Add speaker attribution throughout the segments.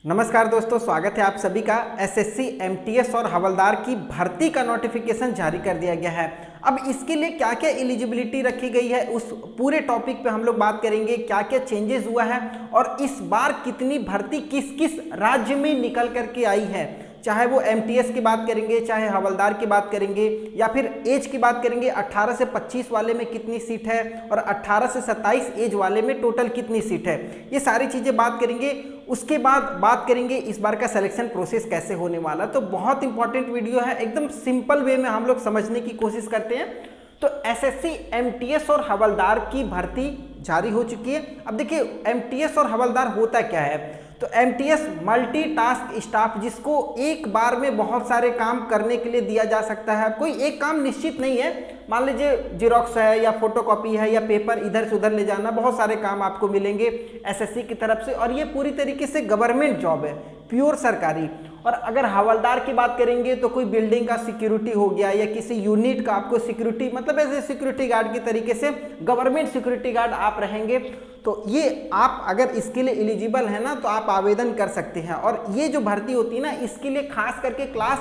Speaker 1: नमस्कार दोस्तों, स्वागत है आप सभी का। एसएससी, एमटीएस और हवलदार की भर्ती का नोटिफिकेशन जारी कर दिया गया है। अब इसके लिए क्या क्या एलिजिबिलिटी रखी गई है उस पूरे टॉपिक पे हम लोग बात करेंगे। क्या क्या चेंजेस हुआ है और इस बार कितनी भर्ती किस किस राज्य में निकल करके आई है, चाहे वो एमटीएस की बात करेंगे, चाहे हवलदार की बात करेंगे, या फिर एज की बात करेंगे। 18 से 25 वाले में कितनी सीट है और 18 से 27 एज वाले में टोटल कितनी सीट है, ये सारी चीज़ें बात करेंगे। उसके बाद बात करेंगे इस बार का सिलेक्शन प्रोसेस कैसे होने वाला। तो बहुत इंपॉर्टेंट वीडियो है, एकदम सिंपल वे में हम लोग समझने की कोशिश करते हैं। तो एसएससी, एमटीएस और हवलदार की भर्ती जारी हो चुकी है। अब देखिए एमटीएस और हवलदार होता क्या है। तो एमटीएस मल्टीटास्क स्टाफ, जिसको एक बार में बहुत सारे काम करने के लिए दिया जा सकता है। कोई एक काम निश्चित नहीं है, मान लीजिए जेरोक्स है या फोटोकॉपी है या पेपर इधर से उधर ले जाना, बहुत सारे काम आपको मिलेंगे एसएससी की तरफ से। और ये पूरी तरीके से गवर्नमेंट जॉब है, प्योर सरकारी। और अगर हवलदार की बात करेंगे तो कोई बिल्डिंग का सिक्योरिटी हो गया या किसी यूनिट का आपको सिक्योरिटी, मतलब ऐसे सिक्योरिटी गार्ड की तरीके से गवर्नमेंट सिक्योरिटी गार्ड आप रहेंगे। तो ये आप अगर इसके लिए एलिजिबल है ना, तो आप आवेदन कर सकते हैं। और ये जो भर्ती होती है ना, इसके लिए खास करके क्लास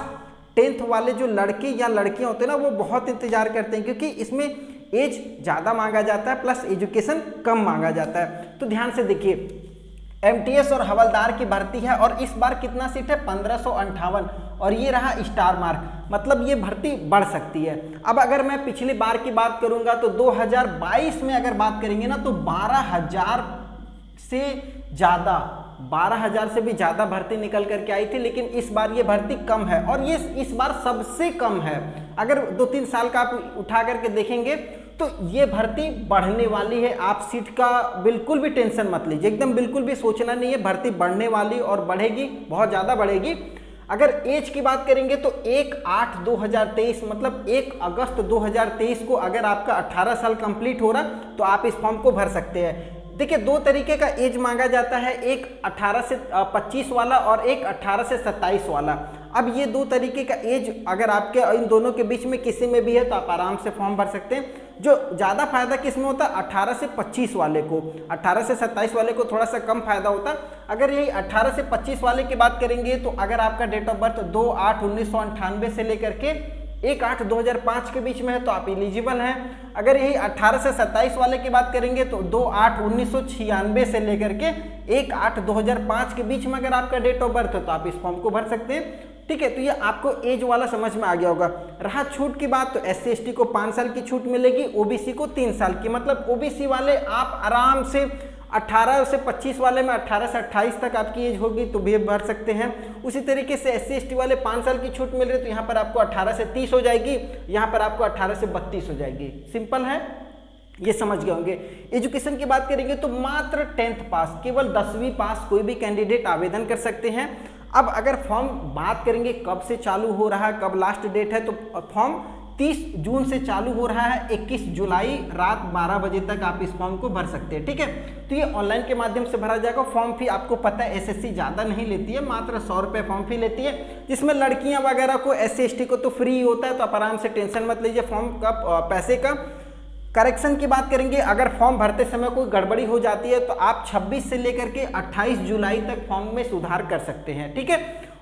Speaker 1: 10th वाले जो लड़के या लड़कियां होते हैं ना, वो बहुत इंतजार करते हैं, क्योंकि इसमें एज ज़्यादा मांगा जाता है प्लस एजुकेशन कम मांगा जाता है। तो ध्यान से देखिए, एमटीएस और हवलदार की भर्ती है और इस बार कितना सीट है, 1558। और ये रहा स्टार मार्क, मतलब ये भर्ती बढ़ सकती है। अब अगर मैं पिछली बार की बात करूंगा तो 2022 में अगर बात करेंगे ना, तो 12,000 से ज़्यादा, 12,000 से भी ज़्यादा भर्ती निकल करके आई थी। लेकिन इस बार ये भर्ती कम है और ये इस बार सबसे कम है। अगर 2-3 साल का आप उठा करके देखेंगे तो ये भर्ती बढ़ने वाली है। आप सीट का बिल्कुल भी टेंशन मत लीजिए, एकदम बिल्कुल भी सोचना नहीं है। भर्ती बढ़ने वाली और बढ़ेगी, बहुत ज़्यादा बढ़ेगी। अगर एज की बात करेंगे तो 1/8/2023, मतलब 1 अगस्त 2023 को अगर आपका 18 साल कंप्लीट हो रहा तो आप इस फॉर्म को भर सकते हैं। देखिए, 2 तरीके का एज मांगा जाता है, एक 18 से 25 वाला और एक 18 से 27 वाला। अब ये 2 तरीके का एज अगर आपके इन दोनों के बीच में किसी में भी है तो आप आराम से फॉर्म भर सकते हैं। जो ज़्यादा फायदा किस में होता है, 18 से 25 वाले को। 18 से 27 वाले को थोड़ा सा कम फायदा होता। अगर यही 18 से 25 वाले की बात करेंगे तो अगर आपका डेट ऑफ बर्थ 2/8/1998 से लेकर के 1/8/2005 के बीच में है तो आप एलिजिबल हैं। अगर यही 18 से 27 वाले की बात करेंगे तो 2/8/1996 से लेकर के 1/8/2005 के बीच में अगर आपका डेट ऑफ बर्थ है तो आप इस फॉर्म को भर सकते हैं। ठीक है, तो ये आपको एज वाला समझ में आ गया होगा। रहा छूट की बात, तो SC ST को 5 साल की छूट मिलेगी, OBC को 3 साल की। मतलब OBC वाले आप आराम से 18 से 25 वाले में 18 से 28 तक आपकी एज होगी तो भी भर सकते हैं। उसी तरीके से SC ST वाले 5 साल की छूट मिल रही है तो यहाँ पर आपको 18 से 30 हो जाएगी, यहाँ पर आपको 18 से 32 हो जाएगी। सिंपल है, ये समझ गए होंगे। एजुकेशन की बात करेंगे तो मात्र 10th पास, केवल 10वीं पास कोई भी कैंडिडेट आवेदन कर सकते हैं। अब अगर फॉर्म बात करेंगे कब से चालू हो रहा है, कब लास्ट डेट है, तो फॉर्म 30 जून से चालू हो रहा है। 21 जुलाई रात 12 बजे तक आप इस फॉर्म को भर सकते हैं। ठीक है, तो ये ऑनलाइन के माध्यम से भरा जाएगा। फॉर्म फी आपको पता है एसएससी ज़्यादा नहीं लेती है, मात्र 100 रुपये फॉर्म फी लेती है, जिसमें लड़कियां वगैरह को, SC ST को तो फ्री होता है। तो आप आराम से टेंशन मत लीजिए फॉर्म का, पैसे का। करेक्शन की बात करेंगे, अगर फॉर्म भरते समय कोई गड़बड़ी हो जाती है तो आप 26 से लेकर के 28 जुलाई तक फॉर्म में सुधार कर सकते हैं। ठीक है,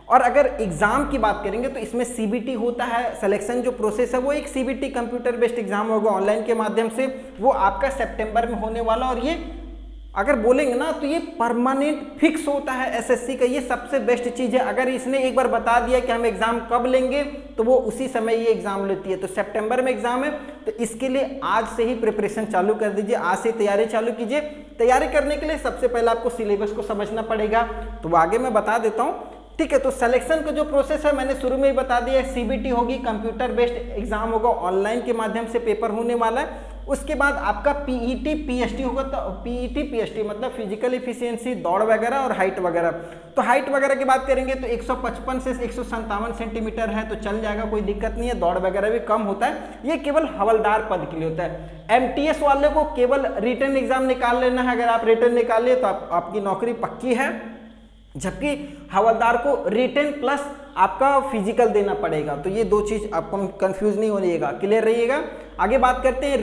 Speaker 1: और अगर एग्जाम की बात करेंगे तो इसमें CBT होता है। सिलेक्शन जो प्रोसेस है वो एक CBT कंप्यूटर बेस्ड एग्जाम होगा ऑनलाइन के माध्यम से, वो आपका सितंबर में होने वाला। और ये अगर बोलेंगे ना तो ये परमानेंट फिक्स होता है एसएससी का, ये सबसे बेस्ट चीज़ है। अगर इसने एक बार बता दिया कि हम एग्ज़ाम कब लेंगे तो वो उसी समय ये एग्ज़ाम लेती है। तो सितंबर में एग्ज़ाम है, तो इसके लिए आज से ही प्रिपरेशन चालू कर दीजिए, आज से तैयारी चालू कीजिए। तैयारी करने के लिए सबसे पहले आपको सिलेबस को समझना पड़ेगा, तो वो आगे मैं बता देता हूँ। ठीक है, तो सिलेक्शन का जो प्रोसेस है मैंने शुरू में ही बता दिया। CBT होगी, कंप्यूटर बेस्ड एग्जाम होगा, ऑनलाइन के माध्यम से पेपर होने वाला है। उसके बाद आपका PET PST होगा। तो PET PST मतलब फिजिकल एफिशिएंसी, दौड़ वगैरह और हाइट वगैरह। तो हाइट वगैरह की बात करेंगे तो 155 से 157 सेंटीमीटर है तो चल जाएगा, कोई दिक्कत नहीं है। दौड़ वगैरह भी कम होता है, ये केवल हवलदार पद के लिए होता है। MTS वाले को केवल रिटन एग्जाम निकाल लेना है, अगर आप रिटन निकाल लिए तो आपकी नौकरी पक्की है। जबकि हवलदार को रिटन प्लस आपका फिजिकल देना पड़ेगा। तो ये 2 चीज़ आपको कंफ्यूज नहीं होइएगा, क्लियर रहिएगा। आगे बात करते हैं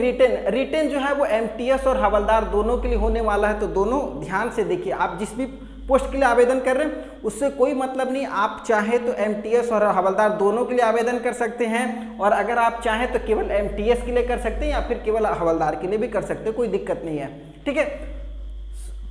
Speaker 1: रिटन जो है वो MTS और हवलदार दोनों के लिए होने वाला है। तो दोनों ध्यान से देखिए, आप जिस भी पोस्ट के लिए आवेदन कर रहे हैं उससे कोई मतलब नहीं। आप चाहे तो एमटीएस और हवलदार दोनों के लिए आवेदन कर सकते हैं, और अगर आप चाहें तो केवल एमटीएस के लिए कर सकते हैं या फिर केवल हवलदार के लिए भी कर सकते हैं, कोई दिक्कत नहीं है। ठीक है,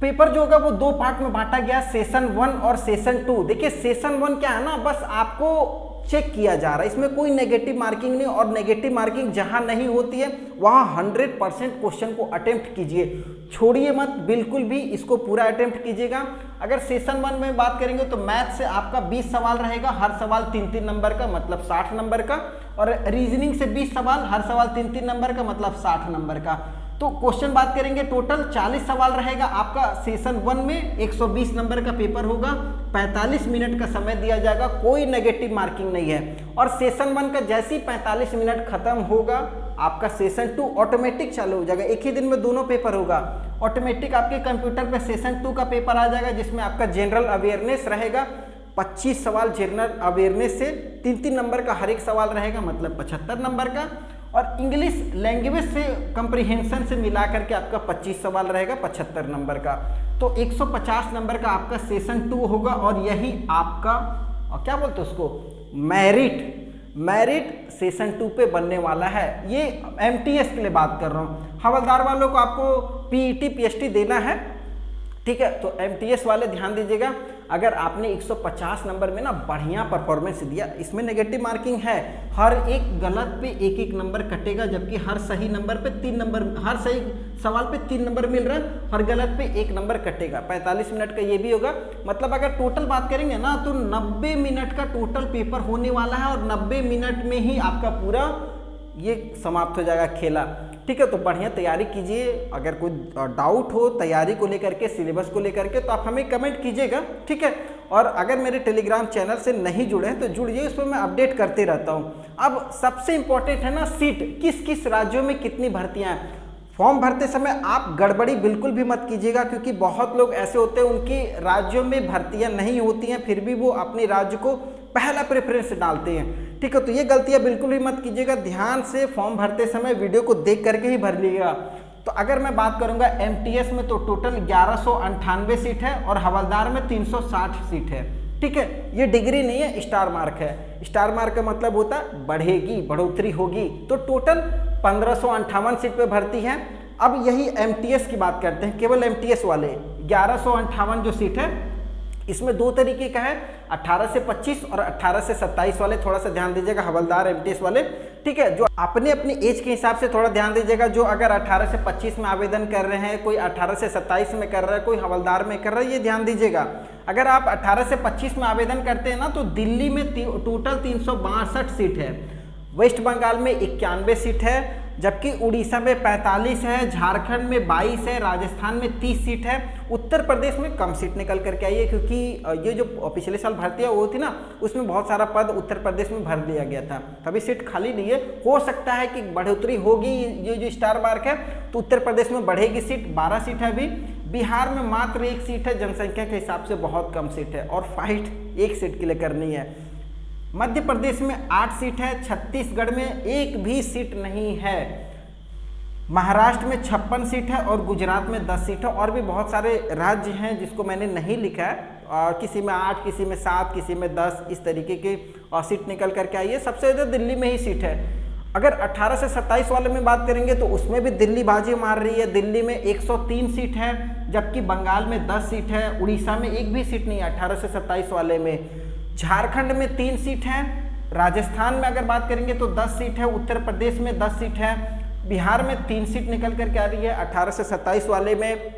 Speaker 1: पेपर जो होगा वो 2 पार्ट में बांटा गया, सेशन 1 और सेशन 2। देखिए सेशन 1 क्या है ना, बस आपको चेक किया जा रहा है, इसमें कोई नेगेटिव मार्किंग नहीं, और नेगेटिव मार्किंग जहां नहीं होती है वहां 100% क्वेश्चन को अटेम्प्ट कीजिए, छोड़िए मत, बिल्कुल भी इसको पूरा अटेम्प्ट कीजिएगा। अगर सेशन 1 में बात करेंगे तो मैथ से आपका 20 सवाल रहेगा, हर सवाल 3-3 नंबर का, मतलब 60 नंबर का, और रीजनिंग से 20 सवाल, हर सवाल 3-3 नंबर का, मतलब 60 नंबर का। तो क्वेश्चन बात करेंगे टोटल 40 सवाल रहेगा आपका सेशन 1 में, 120 नंबर का पेपर होगा, 45 मिनट का समय दिया जाएगा, कोई नेगेटिव मार्किंग नहीं है। और सेशन 1 का जैसे ही 45 मिनट खत्म होगा आपका सेशन 2 ऑटोमेटिक चालू हो जाएगा। एक ही दिन में दोनों पेपर होगा, ऑटोमेटिक आपके कंप्यूटर पे सेशन 2 का पेपर आ जाएगा, जिसमें आपका जनरल अवेयरनेस रहेगा, 25 सवाल जनरल अवेयरनेस से, 3-3 नंबर का हर एक सवाल रहेगा, मतलब 75 नंबर का, और इंग्लिश लैंग्वेज से कंप्रीहेंशन से मिला करके आपका 25 सवाल रहेगा, 75 नंबर का। तो 150 नंबर का आपका सेशन 2 होगा, और यही आपका क्या बोलते हैं उसको, मेरिट सेशन 2 पे बनने वाला है। ये एमटीएस के लिए बात कर रहा हूँ। हवलदार वालों को आपको पीईटी पीएचटी देना है, ठीक है, तो एमटीएस वाले ध्यान दीजिएगा, अगर आपने 150 नंबर में ना बढ़िया परफॉर्मेंस दिया, इसमें नेगेटिव मार्किंग है, हर एक गलत पे 1-1 नंबर कटेगा, जबकि हर सही नंबर पे 3 नंबर, हर सही सवाल पे 3 नंबर मिल रहा है, हर गलत पे 1 नंबर कटेगा। 45 मिनट का ये भी होगा, मतलब अगर टोटल बात करेंगे ना तो 90 मिनट का टोटल पेपर होने वाला है, और 90 मिनट में ही आपका पूरा ये समाप्त हो जाएगा खेला। ठीक है, तो बढ़िया तैयारी कीजिए। अगर कोई डाउट हो तैयारी को लेकर के, सिलेबस को लेकर के, तो आप हमें कमेंट कीजिएगा। ठीक है, और अगर मेरे टेलीग्राम चैनल से नहीं जुड़े हैं तो जुड़िए, इस पर मैं अपडेट करते रहता हूँ। अब सबसे इम्पोर्टेंट है ना सीट, किस किस राज्यों में कितनी भर्तियाँ हैं। फॉर्म भरते समय आप गड़बड़ी बिल्कुल भी मत कीजिएगा, क्योंकि बहुत लोग ऐसे होते हैं उनके राज्यों में भर्तियाँ नहीं होती हैं, फिर भी वो अपने राज्य को पहला प्रेफरेंस डालते हैं। ठीक है, तो ये गलतियां बिल्कुल भी मत कीजिएगा, ध्यान से फॉर्म भरते समय वीडियो को देख करके ही भर लीजिएगा। तो अगर मैं बात करूंगा एमटीएस में तो टोटल 1198 सीट है, और हवलदार में 360 सीट है। ठीक है, ये डिग्री नहीं है, स्टार मार्क है। स्टार मार्क का मतलब होता है बढ़ेगी, बढ़ोतरी होगी। तो टोटल 1558 सीट पे भर्ती है। अब यही एमटीएस की बात करते हैं, केवल एमटीएस वाले 1158 जो सीट है, इसमें 2 तरीके का है, 18 से 25 और 18 से 27 वाले। थोड़ा सा ध्यान दीजिएगा हवलदार एमटीएस वाले। ठीक है, जो अपने अपनी एज के हिसाब से थोड़ा ध्यान दीजिएगा। जो अगर 18 से 25 में आवेदन कर रहे हैं, कोई 18 से 27 में कर रहा है, कोई हवलदार में कर रहा है, ये ध्यान दीजिएगा। अगर आप 18 से 25 में आवेदन करते हैं ना, तो दिल्ली में टोटल 362 सीट है, वेस्ट बंगाल में 91 सीट है, जबकि उड़ीसा में 45 है, झारखंड में 22 है, राजस्थान में 30 सीट है। उत्तर प्रदेश में कम सीट निकल करके आई है, क्योंकि ये जो पिछले साल भर्ती वो थी ना, उसमें बहुत सारा पद उत्तर प्रदेश में भर दिया गया था, तभी सीट खाली नहीं है। हो सकता है कि बढ़ोतरी होगी, ये जो स्टार मार्क है तो उत्तर प्रदेश में बढ़ेगी सीट, 12 सीट है अभी। बिहार में मात्र 1 सीट है, जनसंख्या के हिसाब से बहुत कम सीट है, और फाइट 1 सीट के लिए करनी है। मध्य प्रदेश में 8 सीट है, छत्तीसगढ़ में 1 भी सीट नहीं है, महाराष्ट्र में 56 सीट है, और गुजरात में 10 सीट है। और भी बहुत सारे राज्य हैं जिसको मैंने नहीं लिखा है, किसी में 8, किसी में 7, किसी में 10, इस तरीके की सीट निकल करके आई है। सबसे ज़्यादा दिल्ली में ही सीट है। अगर 18 से 27 वाले में बात करेंगे तो उसमें भी दिल्ली बाजी मार रही है। दिल्ली में 103 सीट है, जबकि बंगाल में 10 सीट है, उड़ीसा में 1 भी सीट नहीं है 18 से 27 वाले में। झारखंड में 3 सीट है, राजस्थान में अगर बात करेंगे तो 10 सीट है, उत्तर प्रदेश में 10 सीट है, बिहार में 3 सीट निकल करके आ रही है 18 से 27 वाले में,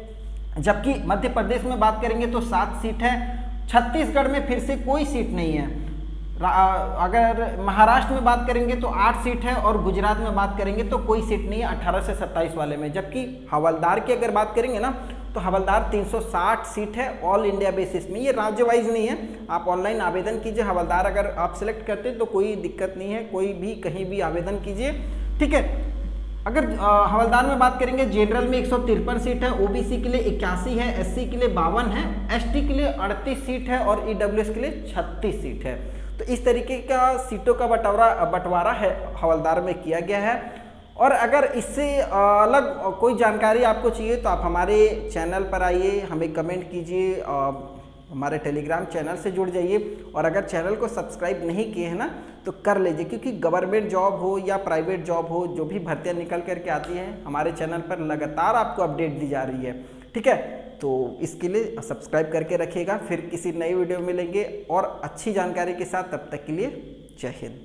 Speaker 1: जबकि मध्य प्रदेश में बात करेंगे तो 7 सीट है, छत्तीसगढ़ में फिर से कोई सीट नहीं है। अगर महाराष्ट्र में बात करेंगे तो 8 सीट है, और गुजरात में बात करेंगे तो कोई सीट नहीं है 18 से 27 वाले में। जबकि हवलदार की अगर बात करेंगे ना तो हवलदार 360 सीट है ऑल इंडिया बेसिस में, ये राज्य वाइज नहीं है। आप ऑनलाइन आवेदन कीजिए, हवलदार अगर आप सिलेक्ट करते हैं तो कोई दिक्कत नहीं है, कोई भी कहीं भी आवेदन कीजिए। ठीक है, अगर हवलदार में बात करेंगे जनरल में 153 सीट है, ओबीसी के लिए 81 है, एससी के लिए 52 है, एसटी के लिए 38 सीट है, और ईडब्ल्यूएस के लिए 36 सीट है। तो इस तरीके का सीटों का बंटवारा है हवलदार में किया गया है। और अगर इससे अलग कोई जानकारी आपको चाहिए तो आप हमारे चैनल पर आइए, हमें कमेंट कीजिए, हमारे टेलीग्राम चैनल से जुड़ जाइए। और अगर चैनल को सब्सक्राइब नहीं किए हैं ना तो कर लीजिए, क्योंकि गवर्नमेंट जॉब हो या प्राइवेट जॉब हो, जो भी भर्तियाँ निकल करके आती हैं हमारे चैनल पर लगातार आपको अपडेट दी जा रही है। ठीक है, तो इसके लिए सब्सक्राइब करके रखिएगा। फिर किसी नई वीडियो में मिलेंगे और अच्छी जानकारी के साथ, तब तक के लिए जय हिंद।